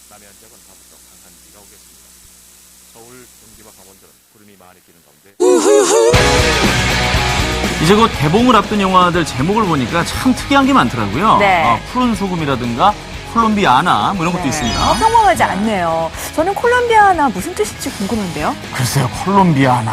남해안 지역은 다음부터 강한 비가 오겠습니다. 서울, 경기와 강원도는 구름이 많이 끼는 가운데 이제 곧 개봉을 앞둔 영화들 제목을 보니까 참 특이한 게 많더라고요. 네. 푸른 소금이라든가 콜롬비아나 뭐 이런 것도 있습니다. 평범하지 않네요. 저는 콜롬비아나 무슨 뜻일지 궁금한데요. 글쎄요, 콜롬비아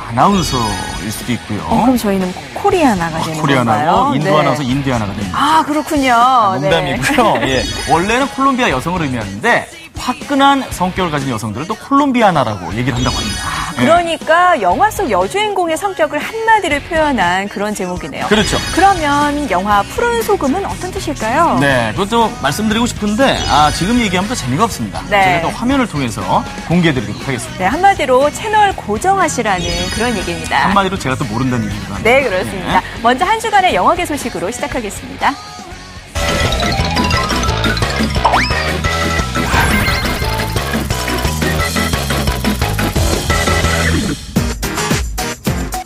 아나운서일 수도 있고요. 그럼 저희는 코리아나가 되는 코리아나고 건가요? 인도 네. 아나운서 인디아나가 됩니다. 아, 그렇군요. 농담이고요. 예. 원래는 콜롬비아 여성을 의미하는데 화끈한 성격을 가진 여성들을 또 콜롬비아나라고 얘기를 한다고 합니다. 그러니까 영화 속 여주인공의 성격을 한마디로 표현한 그런 제목이네요. 그렇죠. 그러면 영화 푸른 소금은 어떤 뜻일까요? 네, 그것도 말씀드리고 싶은데 지금 얘기하면 또 재미가 없습니다. 네. 제가 또 화면을 통해서 공개해드리도록 하겠습니다. 네, 한마디로 채널 고정하시라는 그런 얘기입니다. 한마디로 제가 또 모른다는 얘기입니다. 네, 그렇습니다. 먼저 한 주간의 영화계 소식으로 시작하겠습니다.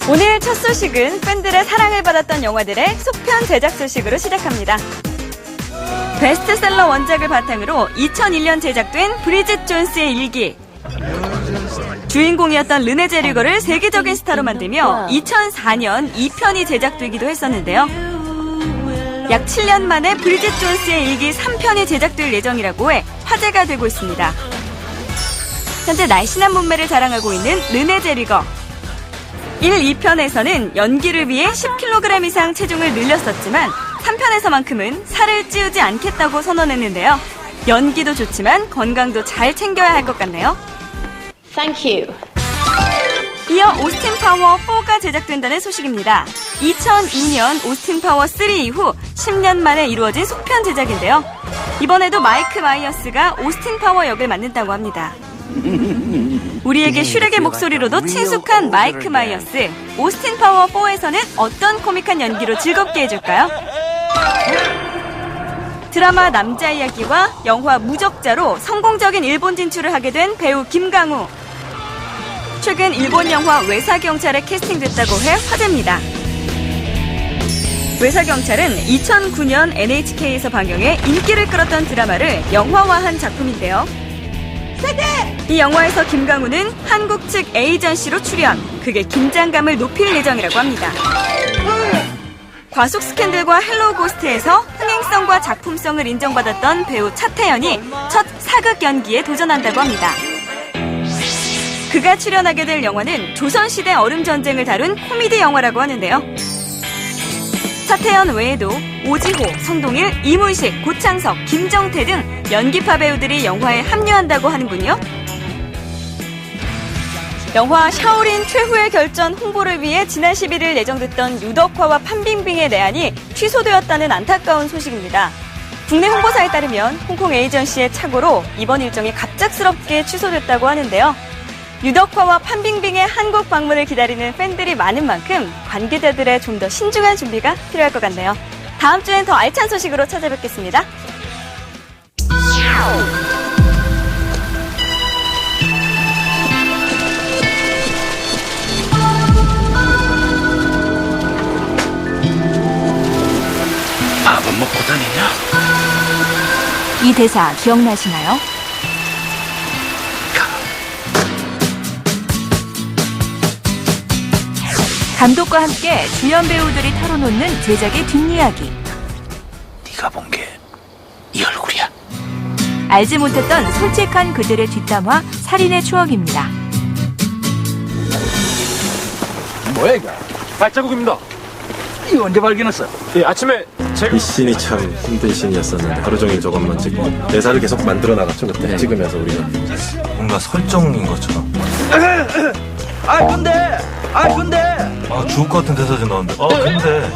오늘 첫 소식은 팬들의 사랑을 받았던 영화들의 속편 제작 소식으로 시작합니다. 베스트셀러 원작을 바탕으로 2001년 제작된 브리짓 존스의 일기. 주인공이었던 르네 제리거를 세계적인 스타로 만들며 2004년 2편이 제작되기도 했었는데요. 약 7년 만에 브리짓 존스의 일기 3편이 제작될 예정이라고 해 화제가 되고 있습니다. 현재 날씬한 몸매를 자랑하고 있는 르네 제리거. 1, 2편에서는 연기를 위해 10kg 이상 체중을 늘렸었지만 3편에서만큼은 살을 찌우지 않겠다고 선언했는데요. 연기도 좋지만 건강도 잘 챙겨야 할 것 같네요. Thank you. 이어 오스틴 파워 4가 제작된다는 소식입니다. 2002년 오스틴 파워 3 이후 10년 만에 이루어진 속편 제작인데요. 이번에도 마이크 마이어스가 오스틴 파워 역을 맡는다고 합니다. 우리에게 슈렉의 목소리로도 친숙한 마이크 마이어스. 오스틴 파워 4에서는 어떤 코믹한 연기로 즐겁게 해줄까요? 드라마 남자 이야기와 영화 무적자로 성공적인 일본 진출을 하게 된 배우 김강우. 최근 일본 영화 외사경찰에 캐스팅됐다고 해 화제입니다. 외사경찰은 2009년 NHK에서 방영해 인기를 끌었던 드라마를 영화화한 작품인데요. 이 영화에서 김강우는 한국 측 에이전시로 출연, 그게 긴장감을 높일 예정이라고 합니다. 과속 스캔들과 헬로우 고스트에서 흥행성과 작품성을 인정받았던 배우 차태현이 첫 사극 연기에 도전한다고 합니다. 그가 출연하게 될 영화는 조선시대 얼음전쟁을 다룬 코미디 영화라고 하는데요. 차태현 외에도 오지호, 성동일, 이문식, 고창석, 김정태 등 연기파 배우들이 영화에 합류한다고 하는군요. 영화 샤오린 최후의 결전 홍보를 위해 지난 11일 예정됐던 유덕화와 판빙빙의 내한이 취소되었다는 안타까운 소식입니다. 국내 홍보사에 따르면 홍콩 에이전시의 착오로 이번 일정이 갑작스럽게 취소됐다고 하는데요. 유덕화와 판빙빙의 한국 방문을 기다리는 팬들이 많은 만큼 관계자들의 좀 더 신중한 준비가 필요할 것 같네요. 다음 주엔 더 알찬 소식으로 찾아뵙겠습니다. 밥은 먹고 다니냐? 이 대사 기억나시나요? 감독과 함께 주연 배우들이 털어놓는 제작의 뒷이야기. 네가 본 게 이 얼굴이야? 알지 못했던 솔직한 그들의 뒷담화, 살인의 추억입니다. 뭐야 이거? 발자국입니다. 이거 언제 발견했어? 예, 아침에 제가 이 씬이 참 힘든 씬이었었는데 하루 종일 저것만 찍고 대사를 계속 만들어 나갔죠 그때 찍으면서 우리가 뭔가 설정인 것처럼. 근데 죽을 것 같은 대사지 나오는데. 근데.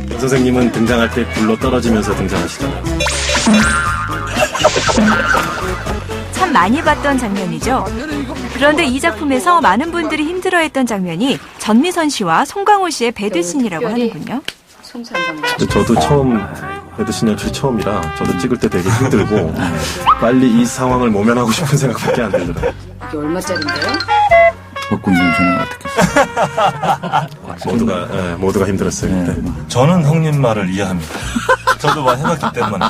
정 선생님은 등장할 때 굴러 떨어지면서 등장하시잖아요. 참 많이 봤던 장면이죠. 그런데 이 작품에서 많은 분들이 힘들어했던 장면이 전미선 씨와 송강호 씨의 배드신이라고 하는군요. 저도 처음 배드신 연출 처음이라 저도 찍을 때 되게 힘들고 빨리 이 상황을 모면하고 싶은 생각밖에 안 들더라고요. 이게 얼마짜린데요? 먹고 있는 저는 어떻게 모두가 힘들었어요 그때. 저는 형님 말을 이해합니다. 저도 많이 해봤기 때문에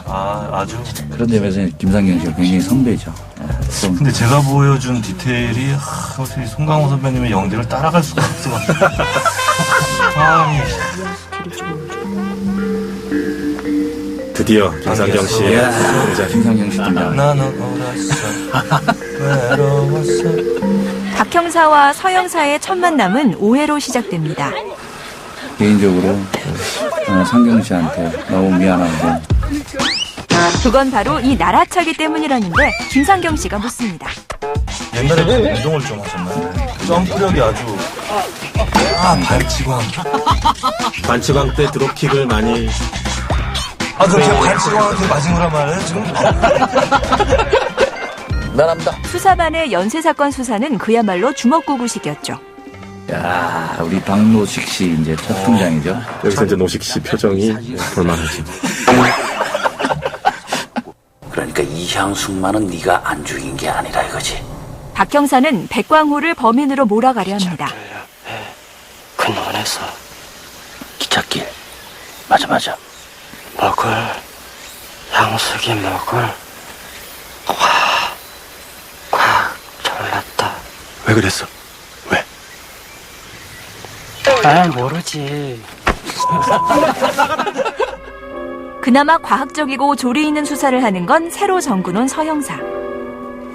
아주. 그런 점에서 김상경 씨가 굉장히 선배죠. 좀 근데 제가 보여준 디테일이 어떻게 송강호 선배님의 연기를 따라갈 수가 없어. 아니. 드디어 김상경 씨의 등장. 김상경 씨 등장. 나는 울었어. 외로웠어. 박 형사와 서 형사의 첫 만남은 오해로 시작됩니다. 개인적으로 상경 씨한테 너무 미안하고 그건 바로 이 나라차기 때문이라는데 김상경 씨가 묻습니다. 옛날에 운동을 좀 하셨나요? 점프력이 아주. 발치광. 반치광 때 드롭킥을 많이. 그렇게 발치광한테 맞은 거란 말이에요, 지금? 미안합니다. 수사반의 연쇄사건 수사는 그야말로 주먹구구식이었죠. 야, 우리 박노식 씨 이제 첫 등장이죠. 여기서 이제 노식 씨 표정이 볼만하죠. 그러니까 이향숙만은 네가 안 죽인 게 아니라 이거지. 박 형사는 백광호를 범인으로 몰아가려 합니다. 근무원에서 기찻길. 맞아. 먹을 향숙이 먹을 꽉 졸랐다. 왜 그랬어? 왜? 모르지. 그나마 과학적이고 조리 있는 수사를 하는 건 새로 정군온 서 형사.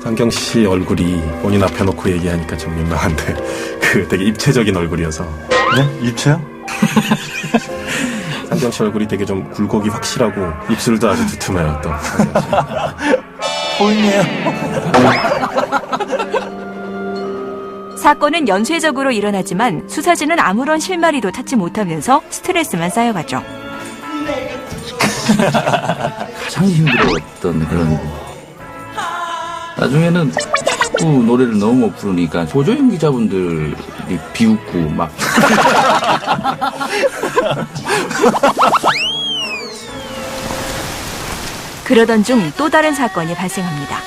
상경 씨 얼굴이 본인 앞에 놓고 얘기하니까 좀 민망한데 되게 입체적인 얼굴이어서. 네? 입체요? 상경 씨 얼굴이 되게 좀 굴곡이 확실하고 입술도 아주 두툼해요 또. 보이네요. 사건은 연쇄적으로 일어나지만 수사진은 아무런 실마리도 타지 못하면서 스트레스만 쌓여가죠. 참 힘들었던 그런. 나중에는 자꾸 노래를 너무 못 부르니까 조조영 기자분들이 비웃고 막. 그러던 중 또 다른 사건이 발생합니다.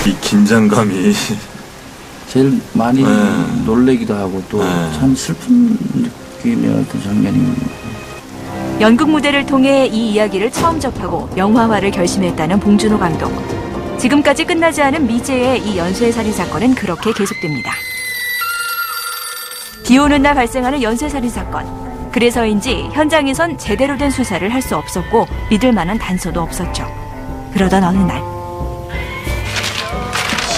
이 긴장감이. 제일 많이 네. 놀래기도 하고 또 참 슬픈 느낌의 어떤 장면입니다. 연극 무대를 통해 이 이야기를 처음 접하고 영화화를 결심했다는 봉준호 감독. 지금까지 끝나지 않은 미제의 이 연쇄살인 사건은 그렇게 계속됩니다. 비 오는 날 발생하는 연쇄살인 사건. 그래서인지 현장에선 제대로 된 수사를 할 수 없었고 믿을 만한 단서도 없었죠. 그러던 어느 날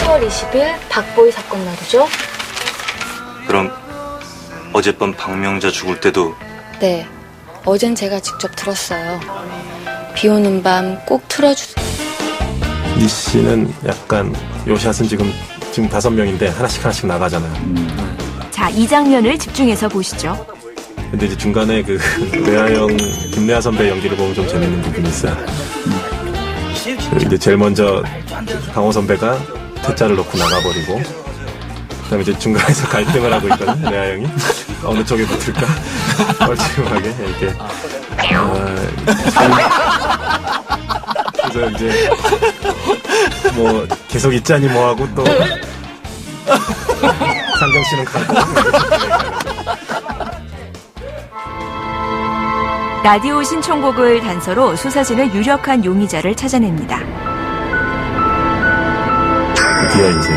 10월 20일 박보희 사건 날이죠? 그럼 어젯밤 박명자 죽을 때도. 네, 어젠 제가 직접 들었어요. 비 오는 밤 꼭 틀어주세요. 이 씨는 약간 요 샷은 지금 5명인데 하나씩 나가잖아요. 자, 이 장면을 집중해서 보시죠. 근데 이제 중간에 레아형 김레아 선배 연기를 보면 좀 재밌는 부분이 있어요. 이제 제일 먼저 강호 선배가 퇴짜를 놓고 나가버리고, 그다음에 이제 중간에서 갈등을 하고 있거든. 레아 형이 어느 쪽에 붙을까 뻘쭘하게 이렇게. 그래서 이제 뭐 계속 있자니 뭐 하고 또 상경 씨는 가고. 라디오 신청곡을 단서로 수사진은 유력한 용의자를 찾아냅니다. 드디어 이제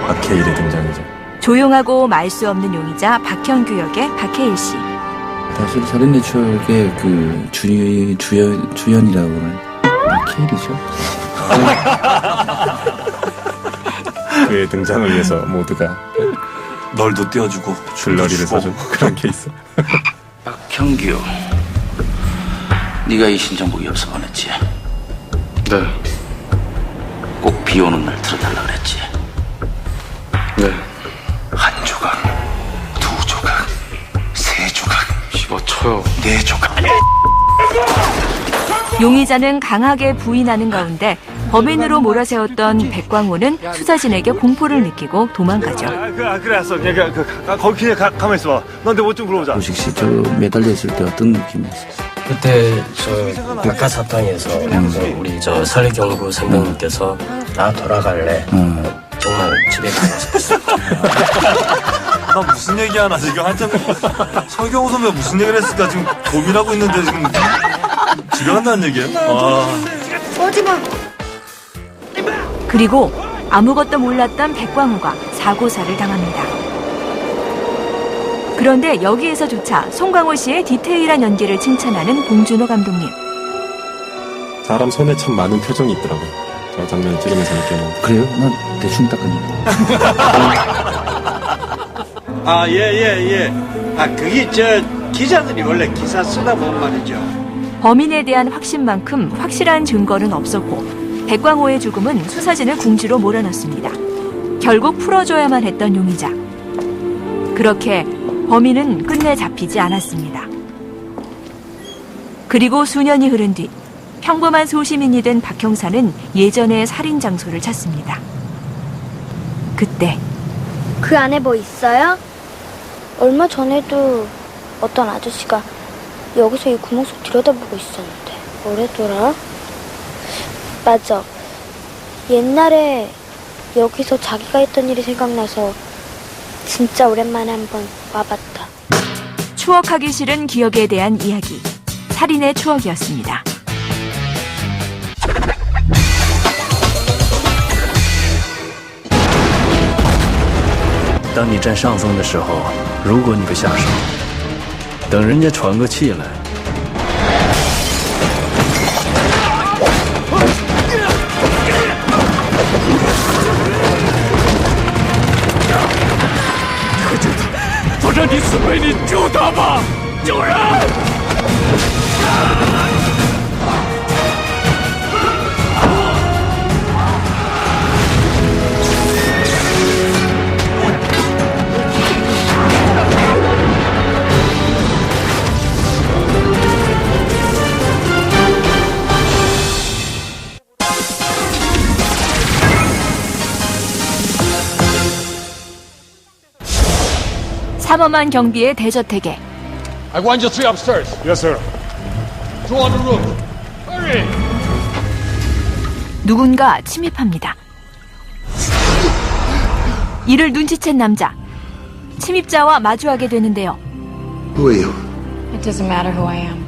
박해일의 등장이죠. 조용하고 말 수 없는 용의자 박현규 역의 박해일 씨. 사실 살인의 추억의 그 주연이라고 하는 박해일이죠. 그의 등장을 위해서 모두가 널도 띄워주고 줄너리를 서준 그런 게 있어. 박형규, 네가 이 신청곡 연습해냈지? 네. 꼭 비 오는 날 틀어달라 그랬지? 네. 한 조각, 두 조각, 세 조각, 집어쳐요. 네 조각. 용의자는 강하게 부인하는 가운데 범인으로 몰아세웠던 백광호는 수사진에게 공포를 느끼고 도망가죠. 그래서 거기 그냥 가만히 있어봐. 너한테 뭐 좀 물어보자. 노식 씨, 저 매달려 있을 때 어떤 느낌이었어요? 그때 저 바깥 사탕에서 우리 저 설리경구 선배님께서 나 돌아갈래. 정말 집에 가고 싶었어요. 나 무슨 얘기하나 지금 한참 설경호 선배가 무슨 얘기를 했을까 지금 고민하고 있는데 지금 집에 간다는 얘기예요? 오지마. 그리고 아무것도 몰랐던 백광호가 사고사를 당합니다. 그런데 여기에서조차 송강호 씨의 디테일한 연기를 칭찬하는 봉준호 감독님. 사람 손에 참 많은 표정이 있더라고요. 저 장면 찍으면서 느꼈는데. 그래요? 난 대충 닦았는데. 아, 예. 아, 그게 기자들이 원래 기사 쓰다 보면 말이죠. 범인에 대한 확신만큼 확실한 증거는 없었고 백광호의 죽음은 수사진을 궁지로 몰아넣습니다. 결국 풀어줘야만 했던 용의자. 그렇게 범인은 끝내 잡히지 않았습니다. 그리고 수년이 흐른 뒤 평범한 소시민이 된 박 형사는 예전의 살인 장소를 찾습니다. 그때 그 안에 뭐 있어요? 얼마 전에도 어떤 아저씨가 여기서 이 구멍 속 들여다보고 있었는데 뭐래더라? 맞아. 옛날에 여기서 자기가 했던 일이 생각나서 진짜 오랜만에 한번 와봤다. 추억하기 싫은 기억에 대한 이야기. 살인의 추억이었습니다. 当你占上风的时候，如果你不下手，等人家喘个气来，不让你死陪你救他吧，救人！ 삼엄한 경비의 대저택에 I want you three upstairs. Yes, sir. Two on the roof. Hurry. 누군가 침입합니다. 이를 눈치챈 남자. 침입자와 마주하게 되는데요. Who are you? It doesn't matter who I am.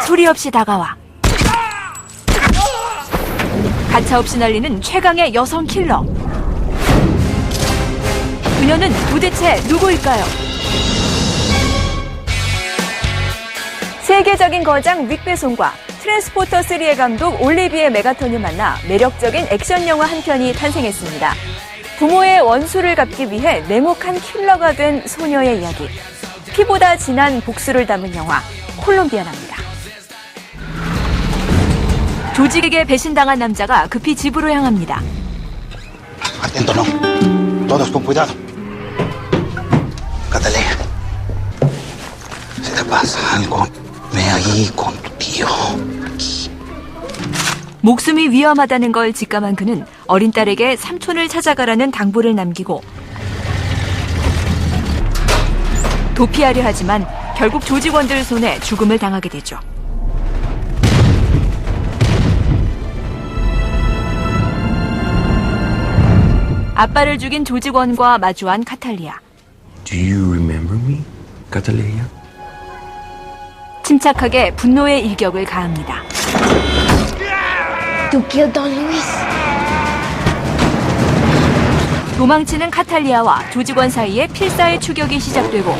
소리 없이 다가와 가차없이 날리는 최강의 여성 킬러. 그녀는 도대체 누구일까요? 세계적인 거장 윅 베송과 트랜스포터 3의 감독 올리비에 메가톤이 만나 매력적인 액션 영화 한 편이 탄생했습니다. 부모의 원수를 갚기 위해 냉혹한 킬러가 된 소녀의 이야기. 피보다 진한 복수를 담은 영화 콜롬비아나입니다. 조직에게 배신당한 남자가 급히 집으로 향합니다. Atento, no. Todos con cuidado. Catalina. Si te pasa algo, ve ahí con tu tío. 목숨이 위험하다는 걸 직감한 그는 어린 딸에게 삼촌을 찾아가라는 당부를 남기고 도피하려 하지만 결국 조직원들 손에 죽음을 당하게 되죠. 아빠를 죽인 조직원과 마주한 카탈리아. Do you remember me, Catalina? 침착하게 분노의 일격을 가합니다. You killed Don Luis. 도망치는 카탈리아와 조직원 사이에 필사의 추격이 시작되고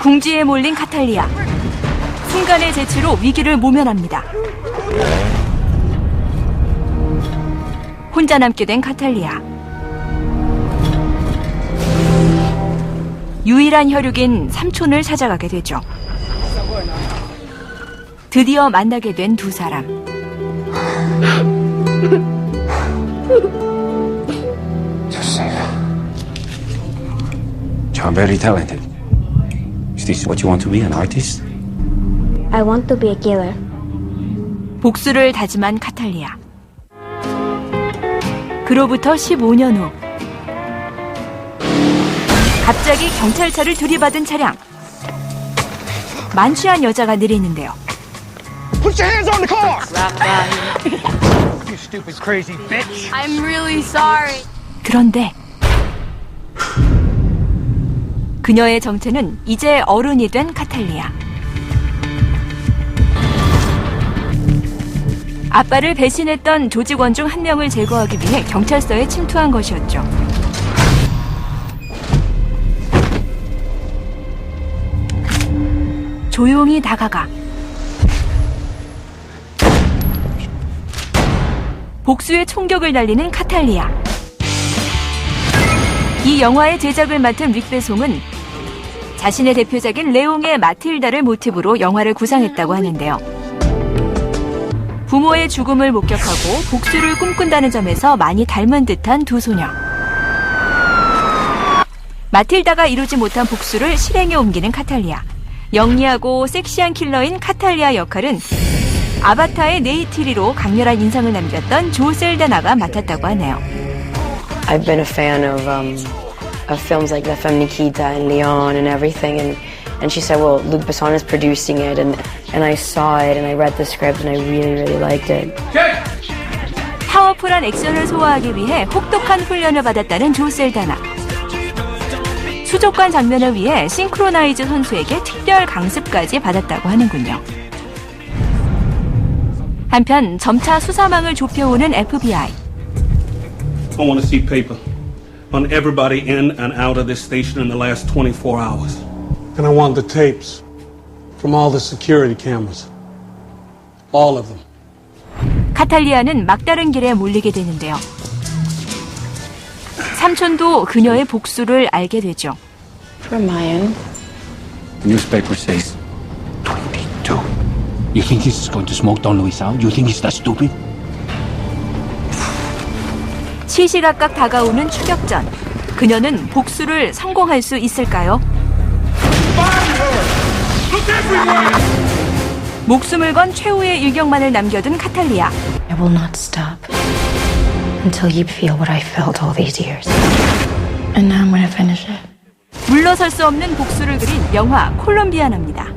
궁지에 몰린 카탈리아. 순간의 재치로 위기를 모면합니다. 혼자 남게 된 카탈리아. 유일한 혈육인 삼촌을 찾아가게 되죠. 드디어 만나게 된 두 사람. You're very talented. Is this what you want to be, an artist? I want to be a killer. 복수를 다짐한 카탈리아. 그로부터 15년 후 갑자기 경찰차를 들이받은 차량. 만취한 여자가 내리는데요. Put your hands on the car! You stupid crazy bitch! I'm really sorry. 그런데 그녀의 정체는 이제 어른이 된 카탈리아. 아빠를 배신했던 조직원 중 한 명을 제거하기 위해 경찰서에 침투한 것이었죠. 조용히 다가가 복수의 총격을 날리는 카탈리아. 이 영화의 제작을 맡은 릭 베송은 자신의 대표작인 레옹의 마틸다를 모티브로 영화를 구상했다고 하는데요. 부모의 죽음을 목격하고 복수를 꿈꾼다는 점에서 많이 닮은 듯한 두 소녀. 마틸다가 이루지 못한 복수를 실행에 옮기는 카탈리아. 영리하고 섹시한 킬러인 카탈리아 역할은 아바타의 네이티리로 강렬한 인상을 남겼던 조 셀다나가 맡았다고 하네요. I've been a fan of films like La Femme Nikita and Leon and everything, and she said, well, Luc Besson is producing it, and I saw it, and I read the script, and I really liked it. 파워풀한 액션을 소화하기 위해 혹독한 훈련을 받았다는 조 셀다나. 수족관 장면을 위해 싱크로나이즈 선수에게 특별 강습까지 받았다고 하는군요. 한편 점차 수사망을 좁혀오는 FBI. I want to see paper on everybody in and out of this station in the last 24 hours. And I want the tapes from all the security cameras. All of them. 카탈리아는 막다른 길에 몰리게 되는데요. 삼촌도 그녀의 복수를 알게 되죠. Ryan. The newspaper says 22. You think he's going to smoke Don Luis out? You think he's that stupid? 시시각각 다가오는 추격전. 그녀는 복수를 성공할 수 있을까요? 목숨을 건 최후의 일격만을 남겨둔 카탈리아. I will not stop until you feel what I felt all these years. And now I'm gonna finish it. 물러설 수 없는 복수를 그린 영화 콜롬비아나입니다.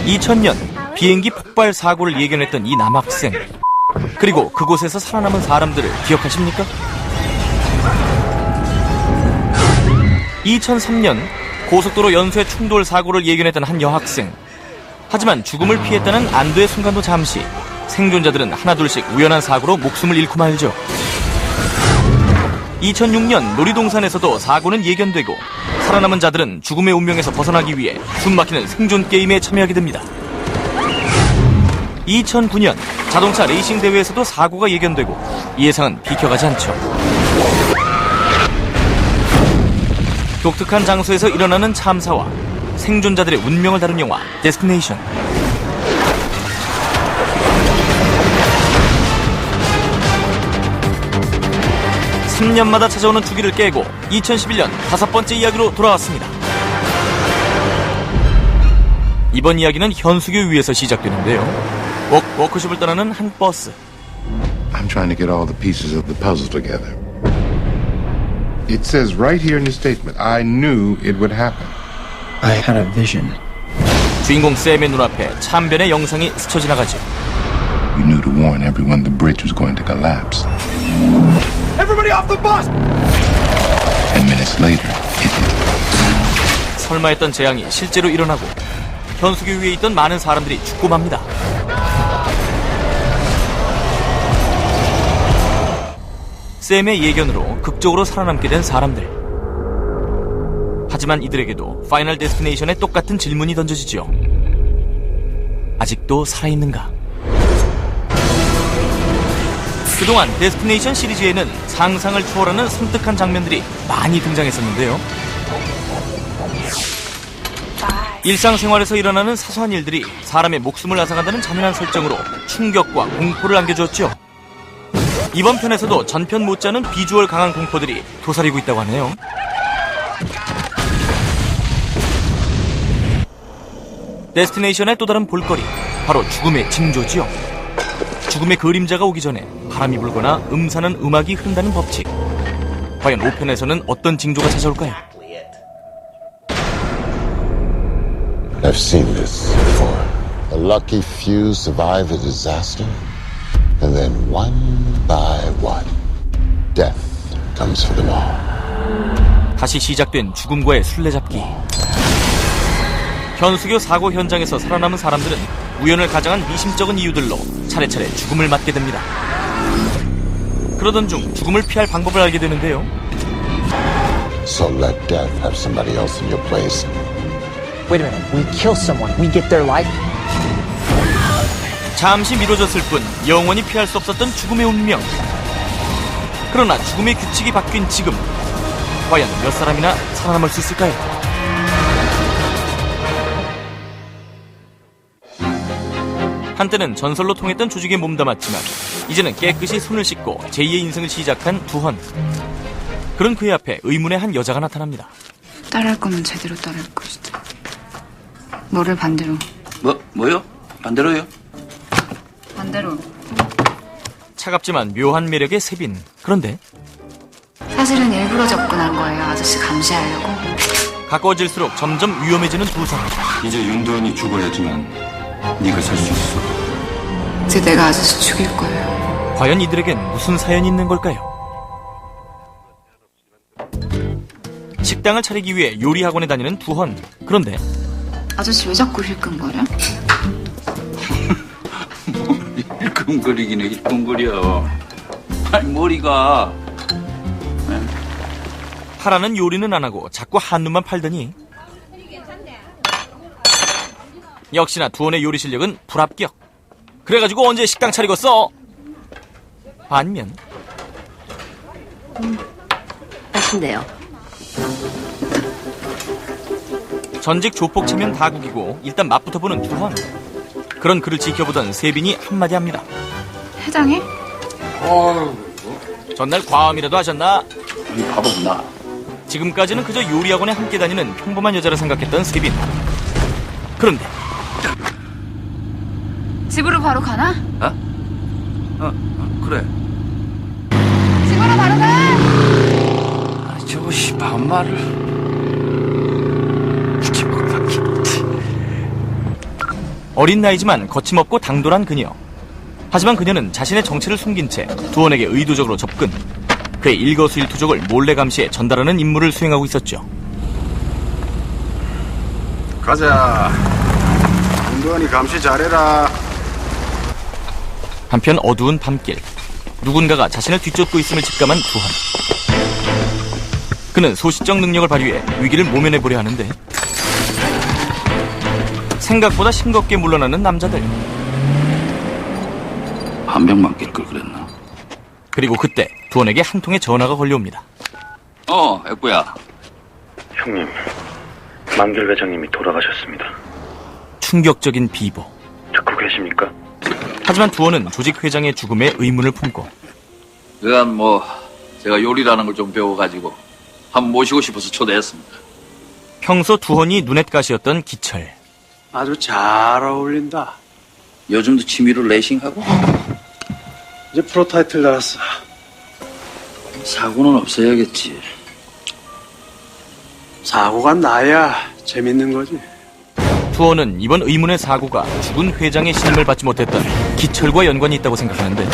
2000년 비행기 폭발 사고를 예견했던 이 남학생. 그리고 그곳에서 살아남은 사람들을 기억하십니까? 2003년 고속도로 연쇄 충돌 사고를 예견했던 한 여학생. 하지만 죽음을 피했다는 안도의 순간도 잠시. 생존자들은 하나둘씩 우연한 사고로 목숨을 잃고 말죠. 2006년 놀이동산에서도 사고는 예견되고 살아남은 자들은 죽음의 운명에서 벗어나기 위해 숨막히는 생존 게임에 참여하게 됩니다. 2009년 자동차 레이싱 대회에서도 사고가 예견되고 이 예상은 비켜가지 않죠. 독특한 장소에서 일어나는 참사와 생존자들의 운명을 다룬 영화 데스티네이션. (3년마다) 찾아오는 주기를 깨고 2011년 5번째 이야기로 돌아왔습니다. 이번 이야기는 현수교 위에서 시작되는데요. 워크숍을 떠나는 한 버스. I'm trying to get all the pieces of the puzzle together. It says right here in the statement, I knew it would happen. I had a vision. 주인공 샘의 눈앞에 참변의 영상이 스쳐 지나가죠. You knew to warn everyone the bridge was going to collapse. Everybody off the bus! 10 minutes later, it did. 설마 했던 재앙이 실제로 일어나고 현수교 위에 있던 많은 사람들이 죽고 맙니다. 샘의 예견으로 극적으로 살아남게 된 사람들. 하지만 이들에게도 파이널 데스티네이션에 똑같은 질문이 던져지죠. 아직도 살아있는가? 그동안 데스티네이션 시리즈에는 상상을 초월하는 섬뜩한 장면들이 많이 등장했었는데요. 일상생활에서 일어나는 사소한 일들이 사람의 목숨을 앗아간다는 잔인한 설정으로 충격과 공포를 안겨주었죠. 이번 편에서도 전편 못지않은 비주얼 강한 공포들이 도사리고 있다고 하네요. 데스티네이션의 또 다른 볼거리, 바로 죽음의 징조지요. 죽음의 그림자가 오기 전에 바람이 불거나 음사는 음악이 흐른다는 법칙. 과연 5편에서는 어떤 징조가 찾아올까요? I've seen this before. A lucky few survive a disaster, and then one by one, death comes for them all. 다시 시작된 죽음과의 술래잡기. 현수교 사고 현장에서 살아남은 사람들은 우연을 가장한 미심쩍은 이유들로 차례차례 죽음을 맞게 됩니다. 그러던 중 죽음을 피할 방법을 알게 되는데요. So let death have somebody else in your place. Wait a minute. We kill someone. We get their life? 잠시 미뤄졌을 뿐 영원히 피할 수 없었던 죽음의 운명. 그러나 죽음의 규칙이 바뀐 지금 과연 몇 사람이나 살아남을 수 있을까요? 한때는 전설로 통했던 조직에 몸담았지만 이제는 깨끗이 손을 씻고 제2의 인생을 시작한 두헌. 그런 그의 앞에 의문의 한 여자가 나타납니다. 따라할 거면 제대로 따라할 것이다. 뭐를 반대로? 뭐요? 반대로요? 반대로. 차갑지만 묘한 매력의 세빈. 그런데 사실은 일부러 접근한 거예요. 아저씨 감시하려고. 가까워질수록 점점 위험해지는 두 사람. 이제 윤도현이 죽어야지만 네가 살 수 있어. 이제 내가 아저씨 죽일 거예요. 과연 이들에겐 무슨 사연이 있는 걸까요? 식당을 차리기 위해 요리학원에 다니는 두헌. 그런데 아저씨 왜 자꾸 힐끔거려? 힐끔거리긴 해, 힐끔거려. 아니, 머리가. 하라는 요리는 안 하고 자꾸 한눈만 팔더니 역시나 두헌의 요리 실력은 불합격. 그래가지고 언제 식당 차리겠어? 반면 맛있네요. 전직 조폭 체면 다국이고 일단 맛부터 보는 두헌. 그런 그를 지켜보던 세빈이 한마디 합니다. 회장님? 전날 과음이라도 하셨나? 이 바보구나. 지금까지는 그저 요리학원에 함께 다니는 평범한 여자라 생각했던 세빈. 그런데 집으로 바로 가나? 그래. 집으로 바로 가! 저것이 반말을. 어린 나이지만 거침없고 당돌한 그녀. 하지만 그녀는 자신의 정체를 숨긴 채 두헌에게 의도적으로 접근. 그의 일거수일투족을 몰래 감시해 전달하는 임무를 수행하고 있었죠. 가자. 윤도현이 감시 잘해라. 한편 어두운 밤길. 누군가가 자신을 뒤쫓고 있음을 직감한 두헌. 그는 소시적 능력을 발휘해 위기를 모면해보려 하는데 생각보다 싱겁게 물러나는 남자들. 한 병만 낄 걸 그랬나? 그리고 그때 두헌에게 한 통의 전화가 걸려옵니다. 애꾸야. 형님, 만길 회장님이 돌아가셨습니다. 충격적인 비보. 듣고 계십니까? 하지만 두헌은 조직 회장의 죽음에 의문을 품고 그간 제가 요리라는 걸 좀 배워가지고 한번 모시고 싶어서 초대했습니다. 평소 두헌이 눈엣가시였던 기철. 아주 잘 어울린다. 요즘도 취미로 레이싱하고? 이제 프로 타이틀 달았어. 사고는 없어야겠지. 사고가 나야 재밌는 거지. 두헌은 이번 의문의 사고가 죽은 회장의 신임을 받지 못했던 기철과 연관이 있다고 생각하는데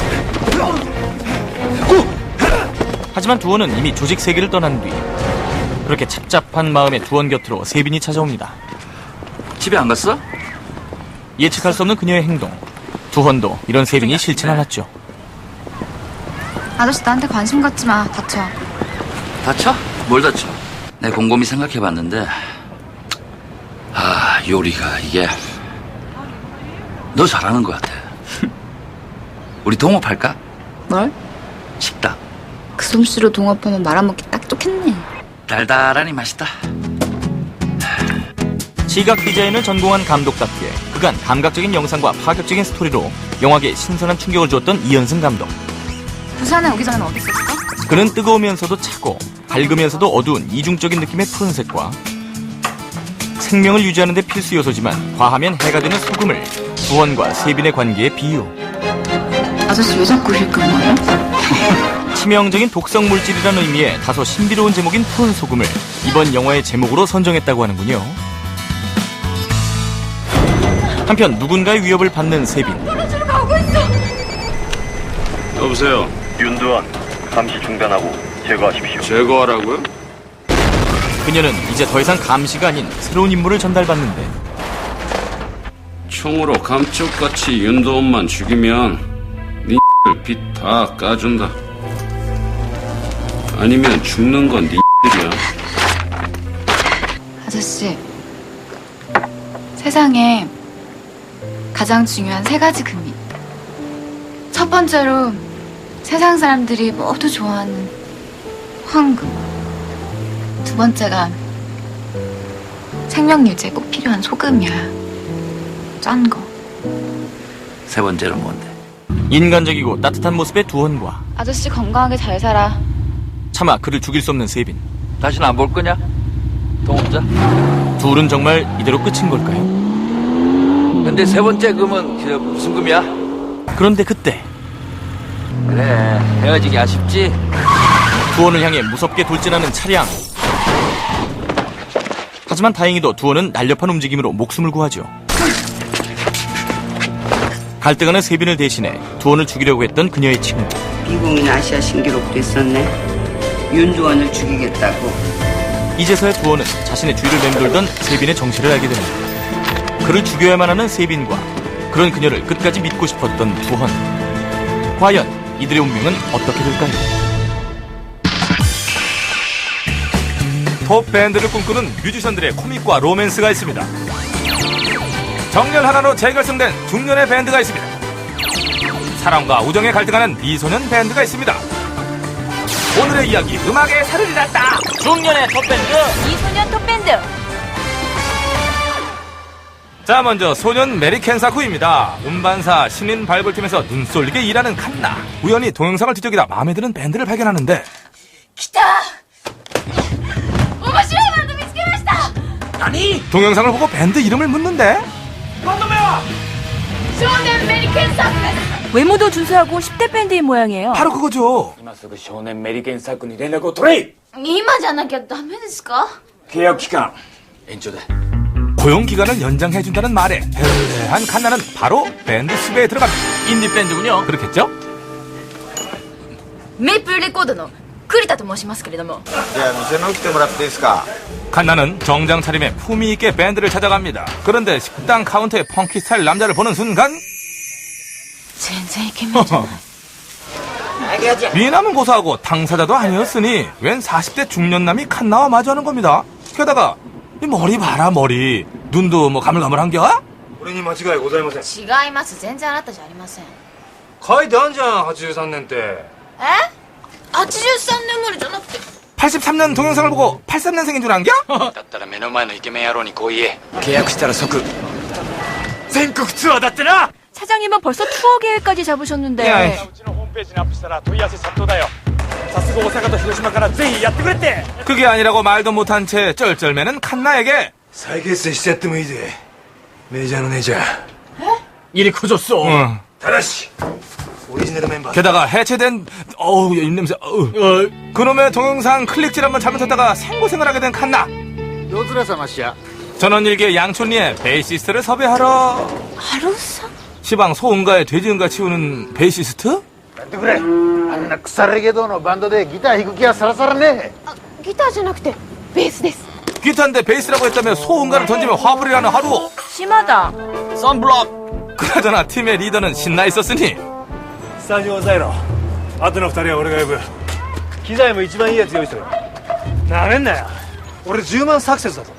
하지만 두헌은 이미 조직 세계를 떠난 뒤 그렇게 착잡한 마음의 두헌 곁으로 세빈이 찾아옵니다. 집에 안 갔어? 예측할 수 없는 그녀의 행동. 두헌도 이런 세빈이 싫진 않았죠. 아저씨 나한테 관심 갖지 마. 다쳐. 다쳐? 뭘 다쳐? 내 곰곰이 생각해봤는데 요리가 이게 너 잘하는 것 같아. 우리 동업할까? 뭘? 식당. 그 솜씨로 동업하면 말아먹기 딱 좋겠네. 달달하니 맛있다. 시각 디자인을 전공한 감독답게 그간 감각적인 영상과 파격적인 스토리로 영화계에 신선한 충격을 주었던 이현승 감독. 부산에 오기 전엔 어디 있었어? 그는 뜨거우면서도 차고 밝으면서도 어두운 이중적인 느낌의 푸른색과 생명을 유지하는 데 필수 요소지만 과하면 해가 되는 소금을 두헌과 세빈의 관계에 비유. 아저씨 왜 자꾸 힐끔거려? 치명적인 독성 물질이라는 의미의 다소 신비로운 제목인 푸른 소금을 이번 영화의 제목으로 선정했다고 하는군요. 한편 누군가의 위협을 받는 세빈. 여보세요. 윤두환, 감시 중단하고 제거하십시오. 제거하라고요? 그녀는 이제 더 이상 감시가 아닌 새로운 임무를 전달받는데 총으로 감쪽같이 윤도원만 죽이면 니 빚 다 까준다. 아니면 죽는 건 니들이야. 아저씨, 세상에 가장 중요한 3가지 금이. 첫 번째로 세상 사람들이 모두 좋아하는 황금. 두 번째가 생명 유지에 꼭 필요한 소금이야. 짠 거. 세 번째는 뭔데? 인간적이고 따뜻한 모습의 두원과 아저씨 건강하게 잘 살아. 차마 그를 죽일 수 없는 세빈. 다시는 안 볼 거냐? 동업자? 둘은 정말 이대로 끝인 걸까요? 근데 세 번째 금은 무슨 금이야? 그런데 그때 그래, 헤어지기 아쉽지? 두원을 향해 무섭게 돌진하는 차량. 하지만 다행히도 두원은 날렵한 움직임으로 목숨을 구하죠. 갈등하는 세빈을 대신해 두원을 죽이려고 했던 그녀의 친구. 비공인 아시아 신기록도 있었네. 윤두원을 죽이겠다고. 이제서야 두원은 자신의 주위를 맴돌던 세빈의 정체를 알게 됩니다. 그를 죽여야만 하는 세빈과 그런 그녀를 끝까지 믿고 싶었던 두원. 과연 이들의 운명은 어떻게 될까요? 톱 밴드를 꿈꾸는 뮤지션들의 코믹과 로맨스가 있습니다. 정열 하나로 재결성된 중년의 밴드가 있습니다. 사랑과 우정에 갈등하는 미소년 밴드가 있습니다. 오늘의 이야기, 음악의 살을 잃었다. 중년의 톱밴드, 미소년 톱밴드. 자, 먼저 소년 메리켄사쿠입니다. 음반사 신인 발굴팀에서 눈쏠리게 일하는 칸나. 우연히 동영상을 뒤적이다 마음에 드는 밴드를 발견하는데 기타! 오모시로이 밴드 미츠케마시타! 아니! 동영상을 보고 밴드 이름을 묻는데 쇼넨 메리켄사쿠! 외모도 준수하고 10대 밴드의 모양이에요. 바로 그거죠. 今すぐ少年メリケンサークに連絡を取れ。今じゃなきゃダメですか?契約期間延長だ。 고용기간을 연장해준다는 말에 대한 칸나는 바로 밴드 수배에 들어갑니다. 인디밴드군요. 그렇겠죠? メイプルレコードの栗田と申しますけれども。じゃあ店の来てもらっていいですか? 칸나는 정장 차림에 품위 있게 밴드를 찾아갑니다. 그런데 식당 카운터에 펑키 스타일 남자를 보는 순간 全然イケメンじゃない。 미남은 고사하고 당사자도 아니었으니 웬 40대 중년남이 칸나와 마주하는 겁니다. 게다가 이 머리 봐라, 머리. 눈도 뭐 가물가물한겨? 俺に間違いございません。違います。全然あなたじゃありません。書いてあんじゃん、83年って。え ?83 年生まれじゃなくて。 83년 동영상을 보고 83년생인 줄 안겨? だったら目の前のイケメン野郎にこう言え。契約したら即全国ツアーだってな。 사장님은 벌써 투어 계획까지 잡으셨는데. 야, うちのホームページにアップしたら問い合わせ殺到だよ。さすが大阪と広島からぜひやってくれって。 그게 아니라고 말도 못한 채 쩔쩔매는 칸나에게 再結成してやってもいいぜ。メジャーの姉ちゃん。 일이 커졌어. 응. ただしオリジナルメンバー。 게다가 해체된 입냄새. 그놈의 동영상 클릭질 한번 잘못했다가 생고생을 하게 된 칸나. どちら様しや? 전원일기의 양촌리에 베이시스트를 섭외하러. 하루사? 시방 소은가에 돼지은가 치우는 베이시스트? やってくれ。あんな腐れゲドのバンドでギター弾く気はさらさらねえ。ギターじゃなくてベースです。 기타인데 베이스라고 했다며 소은가를 던지며 화풀이라는 하루. 심하다. 썬블럭. 그나저나 팀의 리더는 신나 있었으니 スタジオ抑えろ。あとの2人は俺が呼ぶ。機材も一番いいやつ用意する。なめんなよ。俺10万サクセスだぞ。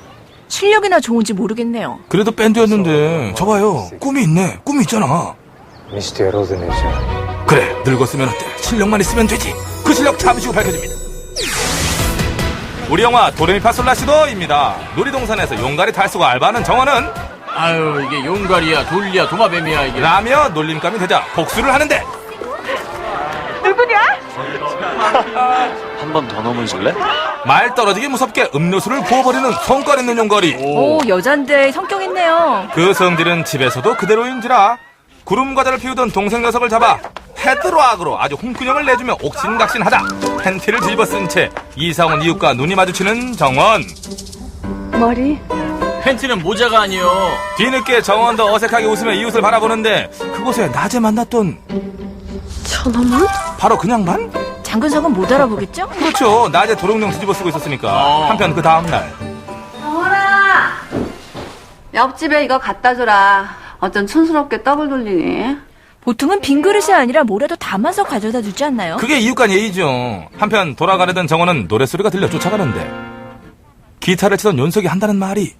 실력이나 좋은지 모르겠네요. 그래도 밴드였는데 저봐요, 꿈이 있네. 꿈이 있잖아. 見してやろうぜ姉ちゃん。 그래, 늙었으면 어때? 실력만 있으면 되지. 그 실력 잠시 후 밝혀집니다. 우리 영화 도레미파솔라시도입니다. 놀이동산에서 용가리 달쏘고 알바하는 정원은 아유, 이게 용가리야 돌리야 도마뱀이야 이게. 라며 놀림감이 되자 복수를 하는데 누구냐? 한 번 더 넘으실래? 말 떨어지기 무섭게 음료수를 부어버리는 성깔 있는 용가리. 오, 여잔데 성격 있네요. 그 성질은 집에서도 그대로인지라 구름과자를 피우던 동생 녀석을 잡아 헤드로악으로 아주 홍군형을 내주며 옥신각신하다 팬티를 뒤집어 쓴 채 이사 온 이웃과 눈이 마주치는 정원. 머리 팬티는 모자가 아니요. 뒤늦게 정원도 어색하게 웃으며 이웃을 바라보는데 그곳에 낮에 만났던 저놈은? 바로 그냥 반? 장근석은 못 알아보겠죠? 그렇죠. 낮에 도롱뇽 뒤집어 쓰고 있었으니까. 한편 그 다음날 정원아, 옆집에 이거 갖다 줘라. 어쩜 촌스럽게 떡을 돌리니? 보통은 빈 그릇이 아니라 뭐라도 담아서 가져다 주지 않나요? 그게 이웃간 예의죠. 한편 돌아가려던 정원은 노랫소리가 들려 쫓아가는데 기타를 치던 윤석이 한다는 말이